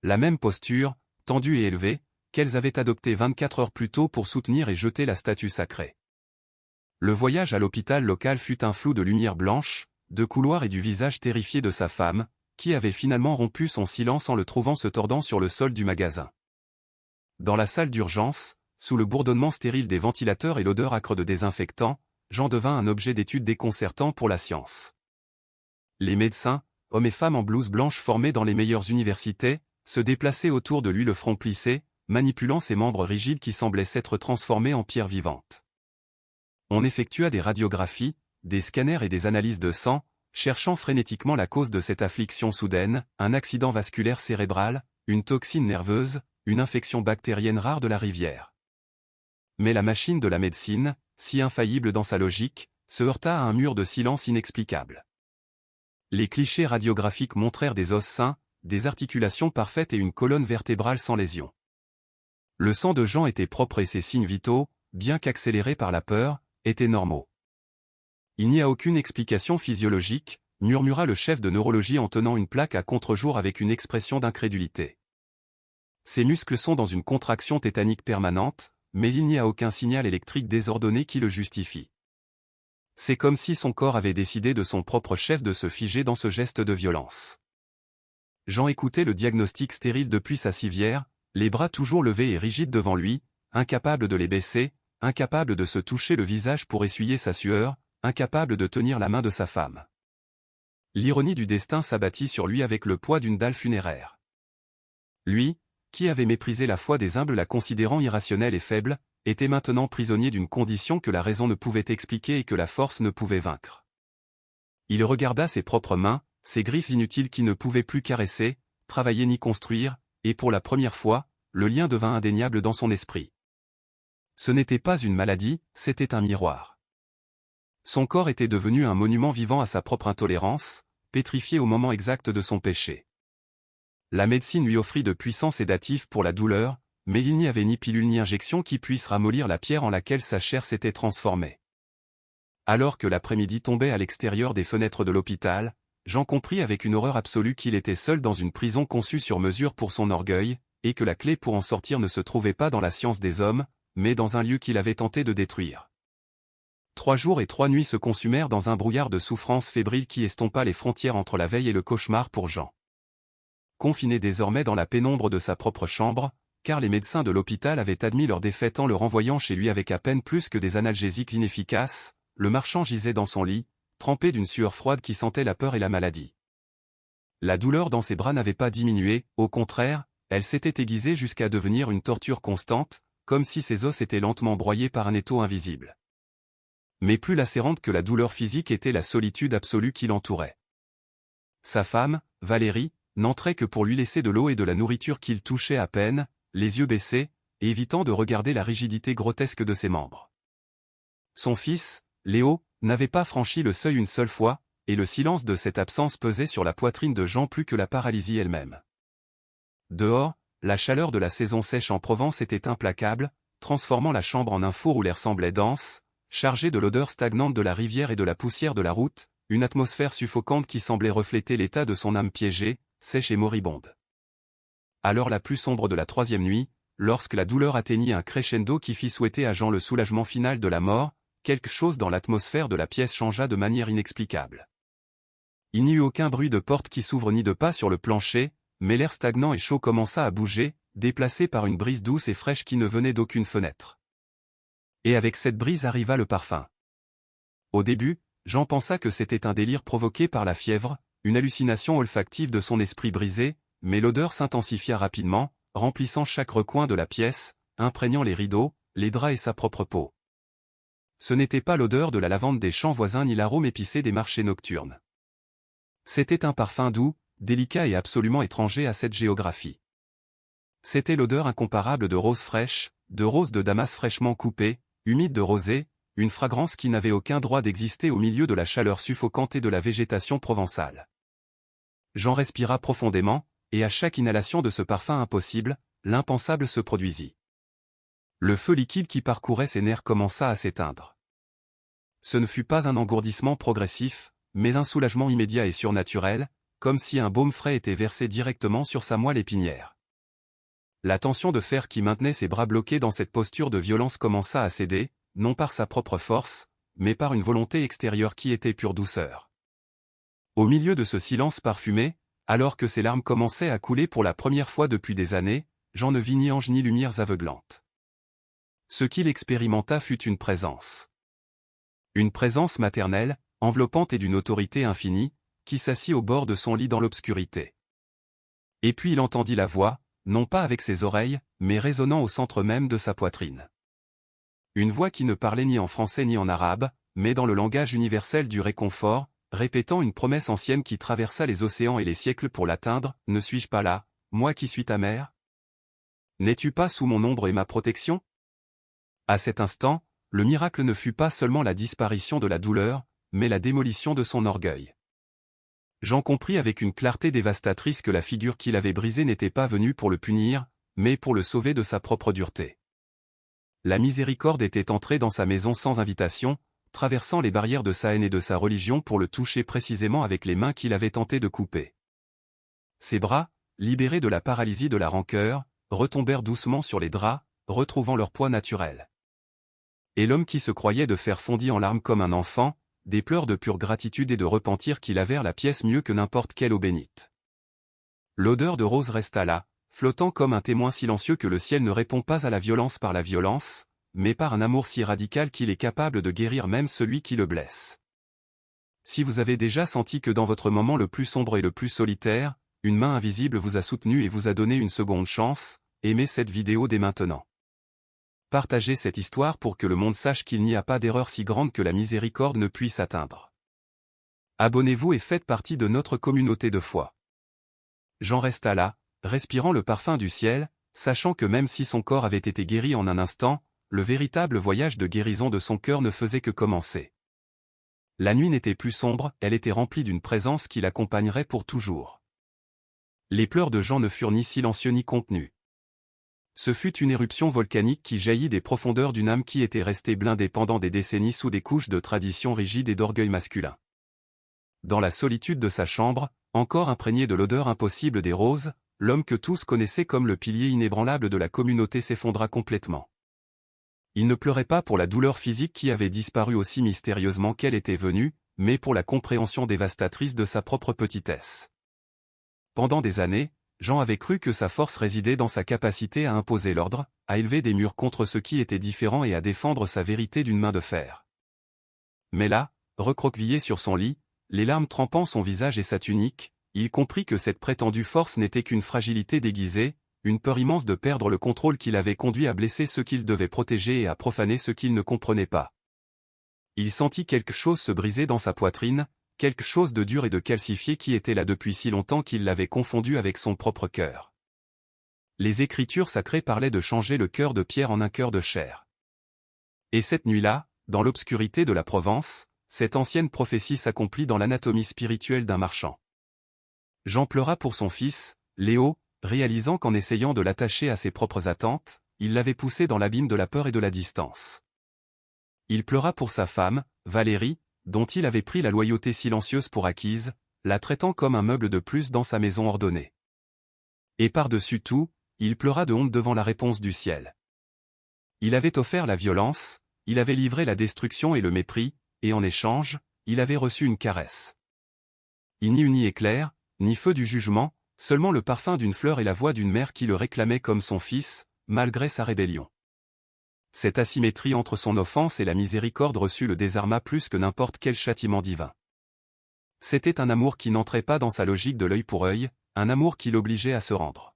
La même posture, tendue et élevée, qu'elles avaient adoptée 24 heures plus tôt pour soutenir et jeter la statue sacrée. Le voyage à l'hôpital local fut un flou de lumière blanche, de couloirs et du visage terrifié de sa femme, qui avait finalement rompu son silence en le trouvant se tordant sur le sol du magasin. Dans la salle d'urgence, sous le bourdonnement stérile des ventilateurs et l'odeur âcre de désinfectant, Jean devint un objet d'étude déconcertant pour la science. Les médecins, hommes et femmes en blouse blanche formés dans les meilleures universités, se déplaçaient autour de lui le front plissé, manipulant ses membres rigides qui semblaient s'être transformés en pierre vivante. On effectua des radiographies, des scanners et des analyses de sang, cherchant frénétiquement la cause de cette affliction soudaine, un accident vasculaire cérébral, une toxine nerveuse, une infection bactérienne rare de la rivière. mais la machine de la médecine, si infaillible dans sa logique, se heurta à un mur de silence inexplicable. Les clichés radiographiques montrèrent des os sains, des articulations parfaites et une colonne vertébrale sans lésion. Le sang de Jean était propre et ses signes vitaux, bien qu'accélérés par la peur, étaient normaux. Il n'y a aucune explication physiologique, murmura le chef de neurologie en tenant une plaque à contre-jour avec une expression d'incrédulité. Ses muscles sont dans une contraction tétanique permanente, mais il n'y a aucun signal électrique désordonné qui le justifie. C'est comme si son corps avait décidé de son propre chef de se figer dans ce geste de violence. Jean écoutait le diagnostic stérile depuis sa civière, les bras toujours levés et rigides devant lui, incapable de les baisser, incapable de se toucher le visage pour essuyer sa sueur, incapable de tenir la main de sa femme. L'ironie du destin s'abattit sur lui avec le poids d'une dalle funéraire. Lui, qui avait méprisé la foi des humbles la considérant irrationnelle et faible, était maintenant prisonnier d'une condition que la raison ne pouvait expliquer et que la force ne pouvait vaincre. Il regarda ses propres mains, ses griffes inutiles qui ne pouvaient plus caresser, travailler ni construire, et pour la première fois, le lien devint indéniable dans son esprit. Ce n'était pas une maladie, c'était un miroir. Son corps était devenu un monument vivant à sa propre intolérance, pétrifié au moment exact de son péché. La médecine lui offrit de puissants sédatifs pour la douleur, mais il n'y avait ni pilule ni injection qui puisse ramollir la pierre en laquelle sa chair s'était transformée. Alors que l'après-midi tombait à l'extérieur des fenêtres de l'hôpital, Jean comprit avec une horreur absolue qu'il était seul dans une prison conçue sur mesure pour son orgueil, et que la clé pour en sortir ne se trouvait pas dans la science des hommes, mais dans un lieu qu'il avait tenté de détruire. 3 jours et 3 nuits se consumèrent dans un brouillard de souffrance fébrile qui estompa les frontières entre la veille et le cauchemar pour Jean. Confiné désormais dans la pénombre de sa propre chambre, car les médecins de l'hôpital avaient admis leur défaite en le renvoyant chez lui avec à peine plus que des analgésiques inefficaces, le marchand gisait dans son lit, trempé d'une sueur froide qui sentait la peur et la maladie. La douleur dans ses bras n'avait pas diminué, au contraire, elle s'était aiguisée jusqu'à devenir une torture constante, comme si ses os étaient lentement broyés par un étau invisible. Mais plus lacérante que la douleur physique était la solitude absolue qui l'entourait. Sa femme, Valérie, n'entrait que pour lui laisser de l'eau et de la nourriture qu'il touchait à peine, les yeux baissés, évitant de regarder la rigidité grotesque de ses membres. Son fils, Léo, n'avait pas franchi le seuil une seule fois, et le silence de cette absence pesait sur la poitrine de Jean plus que la paralysie elle-même. Dehors, la chaleur de la saison sèche en Provence était implacable, transformant la chambre en un four où l'air semblait dense, chargé de l'odeur stagnante de la rivière et de la poussière de la route, une atmosphère suffocante qui semblait refléter l'état de son âme piégée, sèche et moribonde. À l'heure la plus sombre de la 3e nuit, lorsque la douleur atteignit un crescendo qui fit souhaiter à Jean le soulagement final de la mort, quelque chose dans l'atmosphère de la pièce changea de manière inexplicable. Il n'y eut aucun bruit de porte qui s'ouvre ni de pas sur le plancher, mais l'air stagnant et chaud commença à bouger, déplacé par une brise douce et fraîche qui ne venait d'aucune fenêtre. Et avec cette brise arriva le parfum. Au début, Jean pensa que c'était un délire provoqué par la fièvre, une hallucination olfactive de son esprit brisé, mais l'odeur s'intensifia rapidement, remplissant chaque recoin de la pièce, imprégnant les rideaux, les draps et sa propre peau. Ce n'était pas l'odeur de la lavande des champs voisins ni l'arôme épicé des marchés nocturnes. C'était un parfum doux, délicat et absolument étranger à cette géographie. C'était l'odeur incomparable de roses fraîches, de roses de Damas fraîchement coupées, humides de rosée, une fragrance qui n'avait aucun droit d'exister au milieu de la chaleur suffocante et de la végétation provençale. Jean respira profondément, et à chaque inhalation de ce parfum impossible, l'impensable se produisit. Le feu liquide qui parcourait ses nerfs commença à s'éteindre. Ce ne fut pas un engourdissement progressif, mais un soulagement immédiat et surnaturel, comme si un baume frais était versé directement sur sa moelle épinière. La tension de fer qui maintenait ses bras bloqués dans cette posture de violence commença à céder, non par sa propre force, mais par une volonté extérieure qui était pure douceur. Au milieu de ce silence parfumé, alors que ses larmes commençaient à couler pour la première fois depuis des années, Jean ne vit ni ange ni lumières aveuglantes. Ce qu'il expérimenta fut une présence. Une présence maternelle, enveloppante et d'une autorité infinie, qui s'assit au bord de son lit dans l'obscurité. Et puis il entendit la voix, non pas avec ses oreilles, mais résonnant au centre même de sa poitrine. Une voix qui ne parlait ni en français ni en arabe, mais dans le langage universel du réconfort, répétant une promesse ancienne qui traversa les océans et les siècles pour l'atteindre, « Ne suis-je pas là, moi qui suis ta mère ? N'es-tu pas sous mon ombre et ma protection ?» À cet instant, le miracle ne fut pas seulement la disparition de la douleur, mais la démolition de son orgueil. Jean comprit avec une clarté dévastatrice que la figure qu'il avait brisée n'était pas venue pour le punir, mais pour le sauver de sa propre dureté. La miséricorde était entrée dans sa maison sans invitation, traversant les barrières de sa haine et de sa religion pour le toucher précisément avec les mains qu'il avait tenté de couper. Ses bras, libérés de la paralysie de la rancœur, retombèrent doucement sur les draps, retrouvant leur poids naturel. Et l'homme qui se croyait de faire fondre en larmes comme un enfant, des pleurs de pure gratitude et de repentir qui lavèrent la pièce mieux que n'importe quelle eau bénite. L'odeur de rose resta là, flottant comme un témoin silencieux que le ciel ne répond pas à la violence par la violence, mais par un amour si radical qu'il est capable de guérir même celui qui le blesse. Si vous avez déjà senti que dans votre moment le plus sombre et le plus solitaire, une main invisible vous a soutenu et vous a donné une seconde chance, aimez cette vidéo dès maintenant. Partagez cette histoire pour que le monde sache qu'il n'y a pas d'erreur si grande que la miséricorde ne puisse atteindre. Abonnez-vous et faites partie de notre communauté de foi. Jean resta là, respirant le parfum du ciel, sachant que même si son corps avait été guéri en un instant, le véritable voyage de guérison de son cœur ne faisait que commencer. La nuit n'était plus sombre, elle était remplie d'une présence qui l'accompagnerait pour toujours. Les pleurs de Jean ne furent ni silencieux ni contenus. Ce fut une éruption volcanique qui jaillit des profondeurs d'une âme qui était restée blindée pendant des décennies sous des couches de tradition rigide et d'orgueil masculin. Dans la solitude de sa chambre, encore imprégné de l'odeur impossible des roses, l'homme que tous connaissaient comme le pilier inébranlable de la communauté s'effondra complètement. Il ne pleurait pas pour la douleur physique qui avait disparu aussi mystérieusement qu'elle était venue, mais pour la compréhension dévastatrice de sa propre petitesse. Pendant des années, Jean avait cru que sa force résidait dans sa capacité à imposer l'ordre, à élever des murs contre ce qui était différent et à défendre sa vérité d'une main de fer. Mais là, recroquevillé sur son lit, les larmes trempant son visage et sa tunique, il comprit que cette prétendue force n'était qu'une fragilité déguisée, une peur immense de perdre le contrôle qui l'avait conduit à blesser ceux qu'il devait protéger et à profaner ceux qu'il ne comprenait pas. Il sentit quelque chose se briser dans sa poitrine, quelque chose de dur et de calcifié qui était là depuis si longtemps qu'il l'avait confondu avec son propre cœur. Les Écritures sacrées parlaient de changer le cœur de pierre en un cœur de chair. Et cette nuit-là, dans l'obscurité de la Provence, cette ancienne prophétie s'accomplit dans l'anatomie spirituelle d'un marchand. Jean pleura pour son fils, Léo, réalisant qu'en essayant de l'attacher à ses propres attentes, il l'avait poussé dans l'abîme de la peur et de la distance. Il pleura pour sa femme, Valérie, dont il avait pris la loyauté silencieuse pour acquise, la traitant comme un meuble de plus dans sa maison ordonnée. Et par-dessus tout, il pleura de honte devant la réponse du ciel. Il avait offert la violence, il avait livré la destruction et le mépris, et en échange, il avait reçu une caresse. Il n'y eut ni éclair, ni feu du jugement, seulement le parfum d'une fleur et la voix d'une mère qui le réclamait comme son fils, malgré sa rébellion. Cette asymétrie entre son offense et la miséricorde reçue le désarma plus que n'importe quel châtiment divin. C'était un amour qui n'entrait pas dans sa logique de l'œil pour œil, un amour qui l'obligeait à se rendre.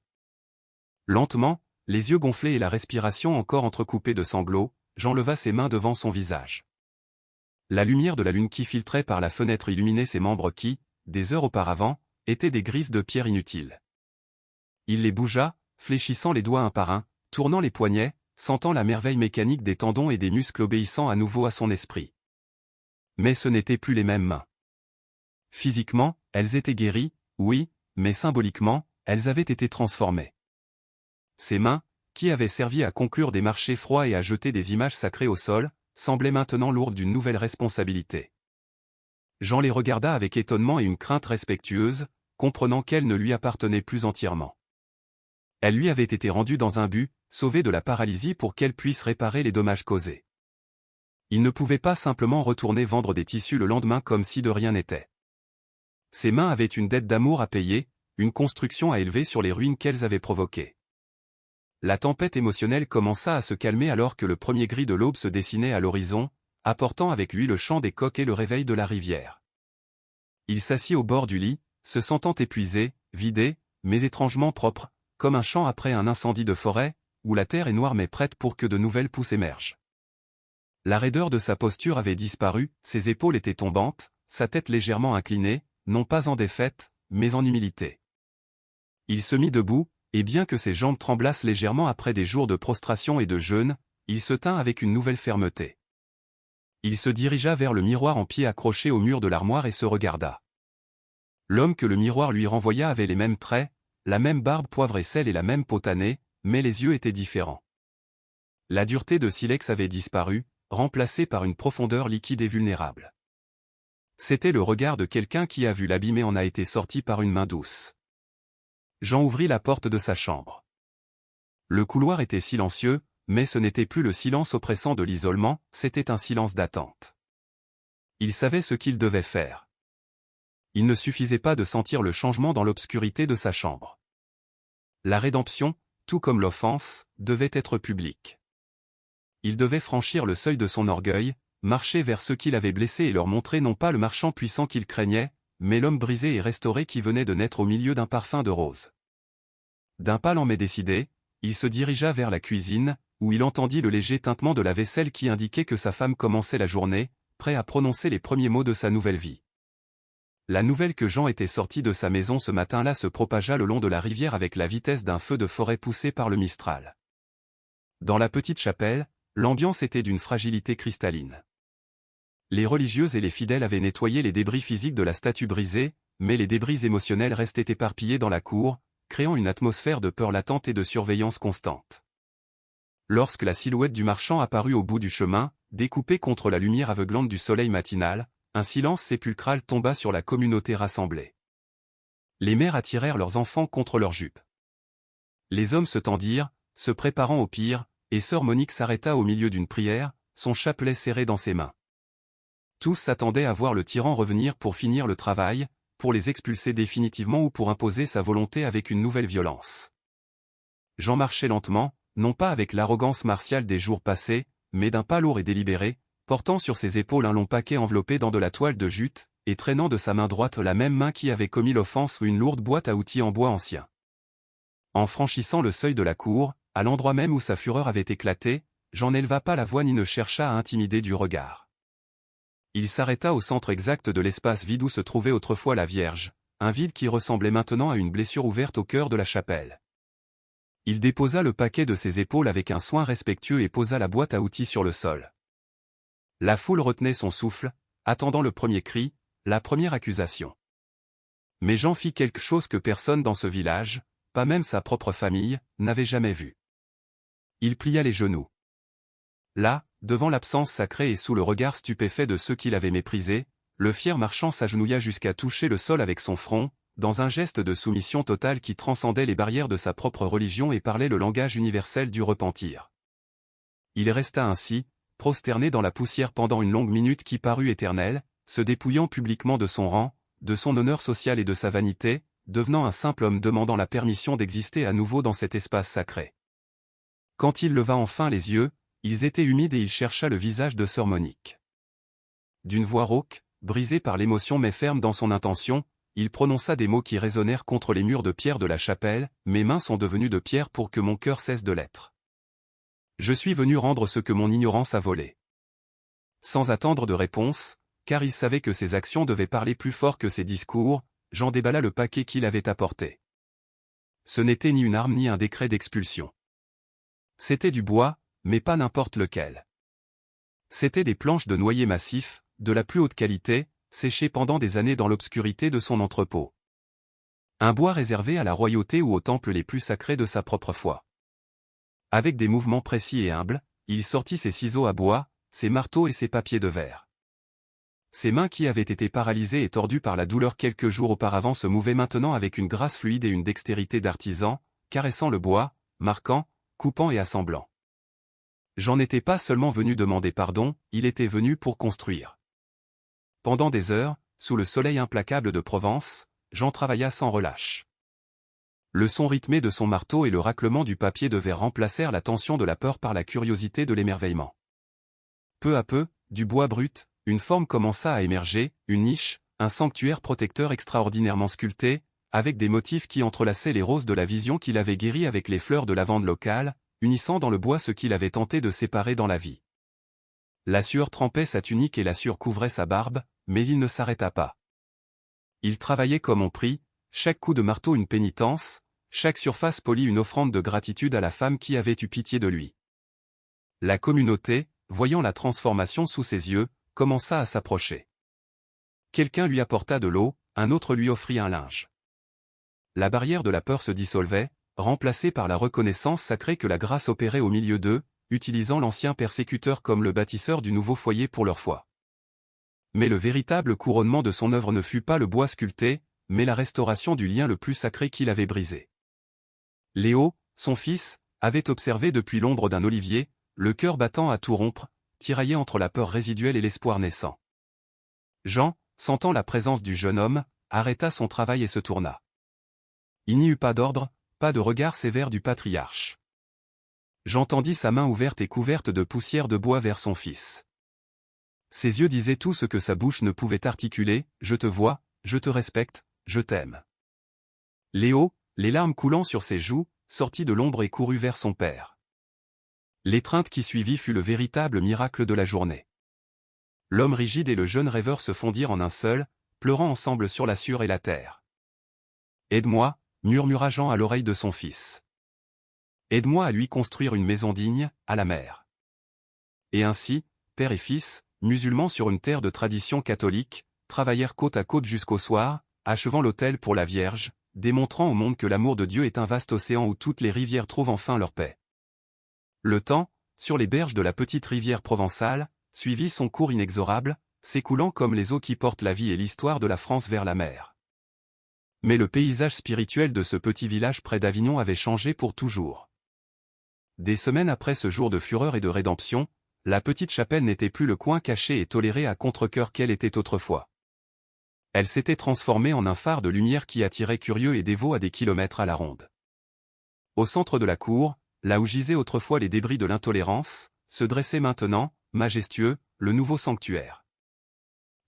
Lentement, les yeux gonflés et la respiration encore entrecoupée de sanglots, Jean leva ses mains devant son visage. La lumière de la lune qui filtrait par la fenêtre illuminait ses membres qui, des heures auparavant, étaient des griffes de pierre inutiles. Il les bougea, fléchissant les doigts un par un, tournant les poignets, sentant la merveille mécanique des tendons et des muscles obéissant à nouveau à son esprit. Mais ce n'étaient plus les mêmes mains. Physiquement, elles étaient guéries, oui, mais symboliquement, elles avaient été transformées. Ces mains, qui avaient servi à conclure des marchés froids et à jeter des images sacrées au sol, semblaient maintenant lourdes d'une nouvelle responsabilité. Jean les regarda avec étonnement et une crainte respectueuse, comprenant qu'elles ne lui appartenaient plus entièrement. Elles lui avaient été rendues dans un but, sauver de la paralysie pour qu'elle puisse réparer les dommages causés. Il ne pouvait pas simplement retourner vendre des tissus le lendemain comme si de rien n'était. Ses mains avaient une dette d'amour à payer, une construction à élever sur les ruines qu'elles avaient provoquées. La tempête émotionnelle commença à se calmer alors que le premier gris de l'aube se dessinait à l'horizon, apportant avec lui le chant des coqs et le réveil de la rivière. Il s'assit au bord du lit, se sentant épuisé, vidé, mais étrangement propre, comme un champ après un incendie de forêt, où la terre est noire mais prête pour que de nouvelles pousses émergent. La raideur de sa posture avait disparu, ses épaules étaient tombantes, sa tête légèrement inclinée, non pas en défaite, mais en humilité. Il se mit debout, et bien que ses jambes tremblassent légèrement après des jours de prostration et de jeûne, il se tint avec une nouvelle fermeté. Il se dirigea vers le miroir en pied accroché au mur de l'armoire et se regarda. L'homme que le miroir lui renvoya avait les mêmes traits, la même barbe poivre et sel et la même peau tannée, mais les yeux étaient différents. La dureté de silex avait disparu, remplacée par une profondeur liquide et vulnérable. C'était le regard de quelqu'un qui a vu l'abîmer en a été sorti par une main douce. Jean ouvrit la porte de sa chambre. Le couloir était silencieux, mais ce n'était plus le silence oppressant de l'isolement, c'était un silence d'attente. Il savait ce qu'il devait faire. Il ne suffisait pas de sentir le changement dans l'obscurité de sa chambre. La rédemption, tout comme l'offense, devait être publique. Il devait franchir le seuil de son orgueil, marcher vers ceux qui l'avaient blessé et leur montrer non pas le marchand puissant qu'il craignait, mais l'homme brisé et restauré qui venait de naître au milieu d'un parfum de rose. D'un pas lent mais décidé, il se dirigea vers la cuisine, où il entendit le léger tintement de la vaisselle qui indiquait que sa femme commençait la journée, prêt à prononcer les premiers mots de sa nouvelle vie. La nouvelle que Jean était sorti de sa maison ce matin-là se propagea le long de la rivière avec la vitesse d'un feu de forêt poussé par le Mistral. Dans la petite chapelle, l'ambiance était d'une fragilité cristalline. Les religieuses et les fidèles avaient nettoyé les débris physiques de la statue brisée, mais les débris émotionnels restaient éparpillés dans la cour, créant une atmosphère de peur latente et de surveillance constante. Lorsque la silhouette du marchand apparut au bout du chemin, découpée contre la lumière aveuglante du soleil matinal, un silence sépulcral tomba sur la communauté rassemblée. Les mères attirèrent leurs enfants contre leurs jupes. Les hommes se tendirent, se préparant au pire, et sœur Monique s'arrêta au milieu d'une prière, son chapelet serré dans ses mains. Tous s'attendaient à voir le tyran revenir pour finir le travail, pour les expulser définitivement ou pour imposer sa volonté avec une nouvelle violence. Jean marchait lentement, non pas avec l'arrogance martiale des jours passés, mais d'un pas lourd et délibéré, portant sur ses épaules un long paquet enveloppé dans de la toile de jute, et traînant de sa main droite la même main qui avait commis l'offense ou une lourde boîte à outils en bois ancien. En franchissant le seuil de la cour, à l'endroit même où sa fureur avait éclaté, Jean n'éleva pas la voix ni ne chercha à intimider du regard. Il s'arrêta au centre exact de l'espace vide où se trouvait autrefois la Vierge, un vide qui ressemblait maintenant à une blessure ouverte au cœur de la chapelle. Il déposa le paquet de ses épaules avec un soin respectueux et posa la boîte à outils sur le sol. La foule retenait son souffle, attendant le premier cri, la première accusation. Mais Jean fit quelque chose que personne dans ce village, pas même sa propre famille, n'avait jamais vu. Il plia les genoux. Là, devant l'absence sacrée et sous le regard stupéfait de ceux qui l'avaient méprisé, le fier marchand s'agenouilla jusqu'à toucher le sol avec son front, dans un geste de soumission totale qui transcendait les barrières de sa propre religion et parlait le langage universel du repentir. Il resta ainsi, prosterné dans la poussière pendant une longue minute qui parut éternelle, se dépouillant publiquement de son rang, de son honneur social et de sa vanité, devenant un simple homme demandant la permission d'exister à nouveau dans cet espace sacré. Quand il leva enfin les yeux, ils étaient humides et il chercha le visage de sœur Monique. D'une voix rauque, brisée par l'émotion mais ferme dans son intention, il prononça des mots qui résonnèrent contre les murs de pierre de la chapelle, « Mes mains sont devenues de pierre pour que mon cœur cesse de l'être. Je suis venu rendre ce que mon ignorance a volé. » Sans attendre de réponse, car il savait que ses actions devaient parler plus fort que ses discours, Jean déballa le paquet qu'il avait apporté. Ce n'était ni une arme ni un décret d'expulsion. C'était du bois, mais pas n'importe lequel. C'étaient des planches de noyer massif, de la plus haute qualité, séchées pendant des années dans l'obscurité de son entrepôt. Un bois réservé à la royauté ou aux temples les plus sacrés de sa propre foi. Avec des mouvements précis et humbles, il sortit ses ciseaux à bois, ses marteaux et ses papiers de verre. Ses mains qui avaient été paralysées et tordues par la douleur quelques jours auparavant se mouvaient maintenant avec une grâce fluide et une dextérité d'artisan, caressant le bois, marquant, coupant et assemblant. Jean n'était pas seulement venu demander pardon, il était venu pour construire. Pendant des heures, sous le soleil implacable de Provence, Jean travailla sans relâche. Le son rythmé de son marteau et le raclement du papier de verre remplacèrent la tension de la peur par la curiosité de l'émerveillement. Peu à peu, du bois brut, une forme commença à émerger, une niche, un sanctuaire protecteur extraordinairement sculpté, avec des motifs qui entrelaçaient les roses de la vision qu'il avait guérie avec les fleurs de lavande locale, unissant dans le bois ce qu'il avait tenté de séparer dans la vie. La sueur trempait sa tunique et la sueur couvrait sa barbe, mais il ne s'arrêta pas. Il travaillait comme on prie, chaque coup de marteau une pénitence, chaque surface polie une offrande de gratitude à la femme qui avait eu pitié de lui. La communauté, voyant la transformation sous ses yeux, commença à s'approcher. Quelqu'un lui apporta de l'eau, un autre lui offrit un linge. La barrière de la peur se dissolvait, remplacée par la reconnaissance sacrée que la grâce opérait au milieu d'eux, utilisant l'ancien persécuteur comme le bâtisseur du nouveau foyer pour leur foi. Mais le véritable couronnement de son œuvre ne fut pas le bois sculpté, mais la restauration du lien le plus sacré qu'il avait brisé. Léo, son fils, avait observé depuis l'ombre d'un olivier, le cœur battant à tout rompre, tiraillé entre la peur résiduelle et l'espoir naissant. Jean, sentant la présence du jeune homme, arrêta son travail et se tourna. Il n'y eut pas d'ordre, pas de regard sévère du patriarche. J'entendis sa main ouverte et couverte de poussière de bois vers son fils. Ses yeux disaient tout ce que sa bouche ne pouvait articuler, « Je te vois, je te respecte, je t'aime. » Léo, les larmes coulant sur ses joues, sortit de l'ombre et courut vers son père. L'étreinte qui suivit fut le véritable miracle de la journée. L'homme rigide et le jeune rêveur se fondirent en un seul, pleurant ensemble sur la sûre et la terre. « Aide-moi » murmura Jean à l'oreille de son fils. « Aide-moi à lui construire une maison digne, à la mer. » Et ainsi, père et fils, musulmans sur une terre de tradition catholique, travaillèrent côte à côte jusqu'au soir, achevant l'autel pour la Vierge, démontrant au monde que l'amour de Dieu est un vaste océan où toutes les rivières trouvent enfin leur paix. Le temps, sur les berges de la petite rivière provençale, suivit son cours inexorable, s'écoulant comme les eaux qui portent la vie et l'histoire de la France vers la mer. Mais le paysage spirituel de ce petit village près d'Avignon avait changé pour toujours. Des semaines après ce jour de fureur et de rédemption, la petite chapelle n'était plus le coin caché et toléré à contre-cœur qu'elle était autrefois. Elle s'était transformée en un phare de lumière qui attirait curieux et dévots à des kilomètres à la ronde. Au centre de la cour, là où gisaient autrefois les débris de l'intolérance, se dressait maintenant, majestueux, le nouveau sanctuaire.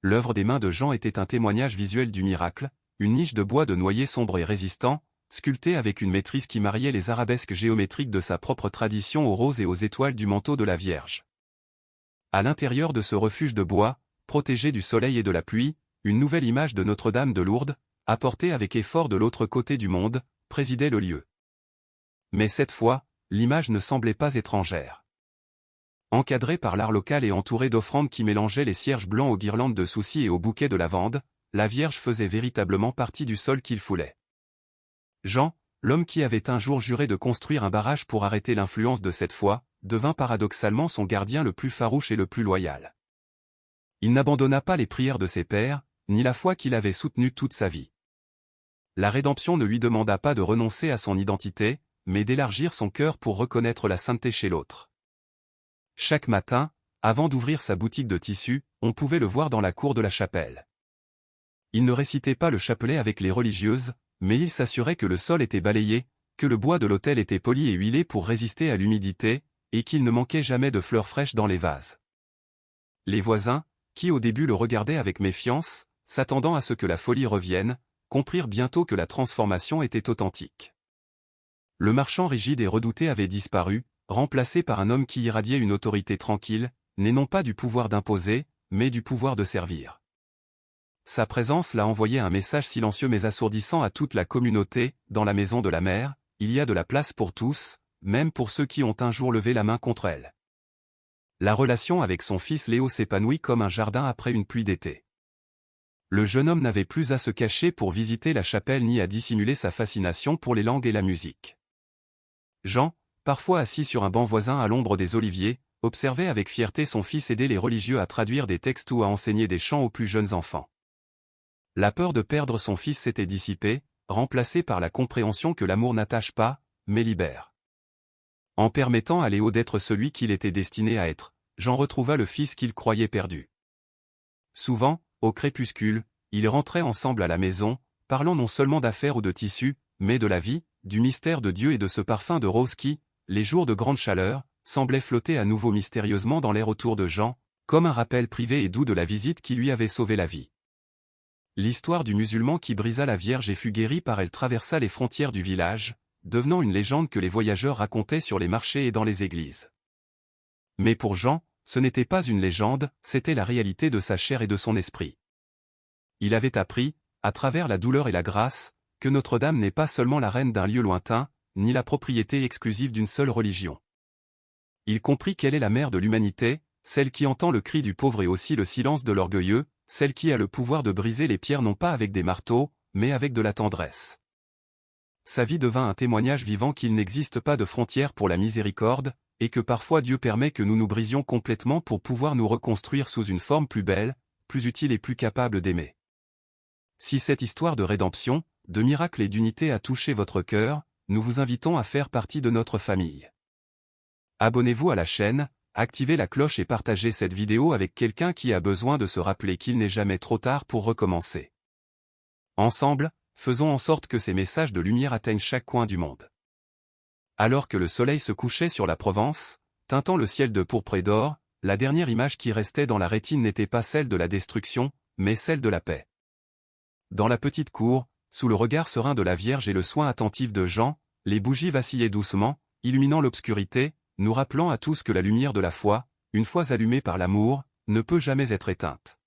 L'œuvre des mains de Jean était un témoignage visuel du miracle, une niche de bois de noyer sombre et résistant, sculptée avec une maîtrise qui mariait les arabesques géométriques de sa propre tradition aux roses et aux étoiles du manteau de la Vierge. À l'intérieur de ce refuge de bois, protégé du soleil et de la pluie, une nouvelle image de Notre-Dame de Lourdes, apportée avec effort de l'autre côté du monde, présidait le lieu. Mais cette fois, l'image ne semblait pas étrangère. Encadrée par l'art local et entourée d'offrandes qui mélangeaient les cierges blancs aux guirlandes de soucis et aux bouquets de lavande, la Vierge faisait véritablement partie du sol qu'il foulait. Jean, l'homme qui avait un jour juré de construire un barrage pour arrêter l'influence de cette foi, devint paradoxalement son gardien le plus farouche et le plus loyal. Il n'abandonna pas les prières de ses pères, ni la foi qu'il avait soutenue toute sa vie. La rédemption ne lui demanda pas de renoncer à son identité, mais d'élargir son cœur pour reconnaître la sainteté chez l'autre. Chaque matin, avant d'ouvrir sa boutique de tissus, on pouvait le voir dans la cour de la chapelle. Il ne récitait pas le chapelet avec les religieuses, mais il s'assurait que le sol était balayé, que le bois de l'autel était poli et huilé pour résister à l'humidité, et qu'il ne manquait jamais de fleurs fraîches dans les vases. Les voisins, qui au début le regardaient avec méfiance, s'attendant à ce que la folie revienne, comprirent bientôt que la transformation était authentique. Le marchand rigide et redouté avait disparu, remplacé par un homme qui irradiait une autorité tranquille, né non pas du pouvoir d'imposer, mais du pouvoir de servir. Sa présence l'a envoyé un message silencieux mais assourdissant à toute la communauté, dans la maison de la mère, il y a de la place pour tous, même pour ceux qui ont un jour levé la main contre elle. La relation avec son fils Léo s'épanouit comme un jardin après une pluie d'été. Le jeune homme n'avait plus à se cacher pour visiter la chapelle ni à dissimuler sa fascination pour les langues et la musique. Jean, parfois assis sur un banc voisin à l'ombre des oliviers, observait avec fierté son fils aider les religieux à traduire des textes ou à enseigner des chants aux plus jeunes enfants. La peur de perdre son fils s'était dissipée, remplacée par la compréhension que l'amour n'attache pas, mais libère. En permettant à Léo d'être celui qu'il était destiné à être, Jean retrouva le fils qu'il croyait perdu. Souvent, au crépuscule, ils rentraient ensemble à la maison, parlant non seulement d'affaires ou de tissus, mais de la vie, du mystère de Dieu et de ce parfum de rose qui, les jours de grande chaleur, semblait flotter à nouveau mystérieusement dans l'air autour de Jean, comme un rappel privé et doux de la visite qui lui avait sauvé la vie. L'histoire du musulman qui brisa la Vierge et fut guéri par elle traversa les frontières du village, devenant une légende que les voyageurs racontaient sur les marchés et dans les églises. Mais pour Jean, ce n'était pas une légende, c'était la réalité de sa chair et de son esprit. Il avait appris, à travers la douleur et la grâce, que Notre-Dame n'est pas seulement la reine d'un lieu lointain, ni la propriété exclusive d'une seule religion. il comprit quelle est la mère de l'humanité, celle qui entend le cri du pauvre et aussi le silence de l'orgueilleux, celle qui a le pouvoir de briser les pierres non pas avec des marteaux, mais avec de la tendresse. Sa vie devint un témoignage vivant qu'il n'existe pas de frontières pour la miséricorde, et que parfois Dieu permet que nous nous brisions complètement pour pouvoir nous reconstruire sous une forme plus belle, plus utile et plus capable d'aimer. Si cette histoire de rédemption, de miracle et d'unité a touché votre cœur, nous vous invitons à faire partie de notre famille. Abonnez-vous à la chaîne, activez la cloche et partagez cette vidéo avec quelqu'un qui a besoin de se rappeler qu'il n'est jamais trop tard pour recommencer. Ensemble, faisons en sorte que ces messages de lumière atteignent chaque coin du monde. Alors que le soleil se couchait sur la Provence, teintant le ciel de pourpre et d'or, la dernière image qui restait dans la rétine n'était pas celle de la destruction, mais celle de la paix. Dans la petite cour, sous le regard serein de la Vierge et le soin attentif de Jean, les bougies vacillaient doucement, illuminant l'obscurité, nous rappelant à tous que la lumière de la foi, une fois allumée par l'amour, ne peut jamais être éteinte.